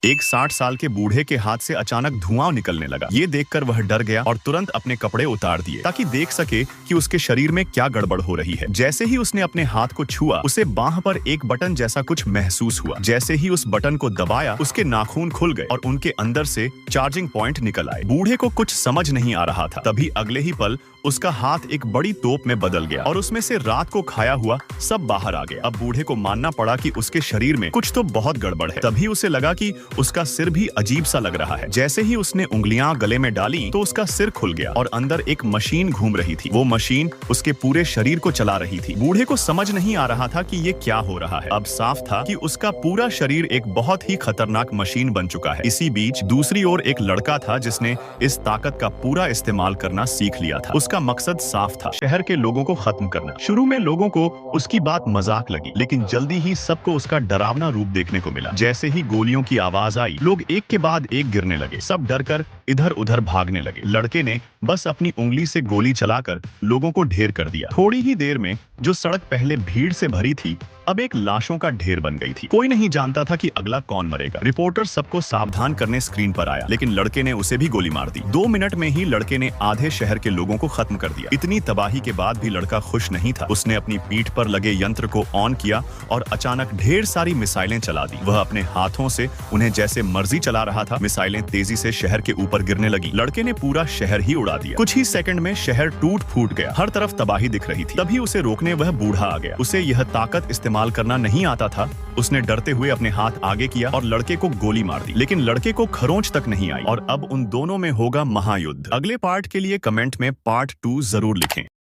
एक 60 साल के बूढ़े के हाथ से अचानक धुआं निकलने लगा। ये देखकर वह डर गया और तुरंत अपने कपड़े उतार दिए ताकि देख सके कि उसके शरीर में क्या गड़बड़ हो रही है। जैसे ही उसने अपने हाथ को छुआ, उसे बांह पर एक बटन जैसा कुछ महसूस हुआ। जैसे ही उस बटन को दबाया, उसके नाखून खुल गए और उनके अंदर से चार्जिंग पॉइंट निकल आए। बूढ़े को कुछ समझ नहीं आ रहा था। तभी अगले ही पल उसका हाथ एक बड़ी तोप में बदल गया और उसमें से रात को खाया हुआ सब बाहर आ गया। अब बूढ़े को मानना पड़ा कि उसके शरीर में कुछ तो बहुत गड़बड़ है। तभी उसे लगा कि उसका सिर भी अजीब सा लग रहा है। जैसे ही उसने उंगलियां गले में डाली तो उसका सिर खुल गया और अंदर एक मशीन घूम रही थी। वो मशीन उसके पूरे शरीर को चला रही थी। बूढ़े को समझ नहीं आ रहा था कि ये क्या हो रहा है। अब साफ था कि उसका पूरा शरीर एक बहुत ही खतरनाक मशीन बन चुका है। इसी बीच दूसरी ओर एक लड़का था जिसने इस ताकत का पूरा इस्तेमाल करना सीख लिया था। उसका मकसद साफ था, शहर के लोगों को खत्म करना। शुरू में लोगों को उसकी बात मजाक लगी, लेकिन जल्दी ही सबको उसका डरावना रूप देखने को मिला। जैसे ही गोलियों की आवाज आई, लोग एक के बाद एक गिरने लगे। सब डरकर इधर उधर भागने लगे। लड़के ने बस अपनी उंगली से गोली चलाकर लोगों को ढेर कर दिया। थोड़ी ही देर में जो सड़क पहले भीड़ से भरी थी, अब एक लाशों का ढेर बन गई थी। कोई नहीं जानता था कि अगला कौन मरेगा। रिपोर्टर सबको सावधान करने स्क्रीन पर आया, लेकिन लड़के ने उसे भी गोली मार दी। 2 मिनट में ही लड़के ने आधे शहर के लोगों को खत्म कर दिया। इतनी तबाही के बाद भी लड़का खुश नहीं था। उसने अपनी पीठ पर लगे यंत्र को ऑन किया और अचानक ढेर सारी मिसाइलें चला दी। वह अपने हाथों से उन्हें जैसे मर्जी चला रहा था। मिसाइलें तेजी से शहर के ऊपर गिरने लगी। लड़के ने पूरा शहर ही उड़ा दिया। कुछ ही सेकंड में शहर टूट फूट गया। हर तरफ तबाही दिख रही थी। तभी उसे रोकने वह बूढ़ा आ गया। उसे यह ताकत इस्तेमाल करना नहीं आता था। उसने डरते हुए अपने हाथ आगे किया और लड़के को गोली मार दी, लेकिन लड़के को खरोंच तक नहीं आई और अब उन दोनों में होगा महायुद्ध। अगले पार्ट के लिए कमेंट में पार्ट 2 जरूर लिखें।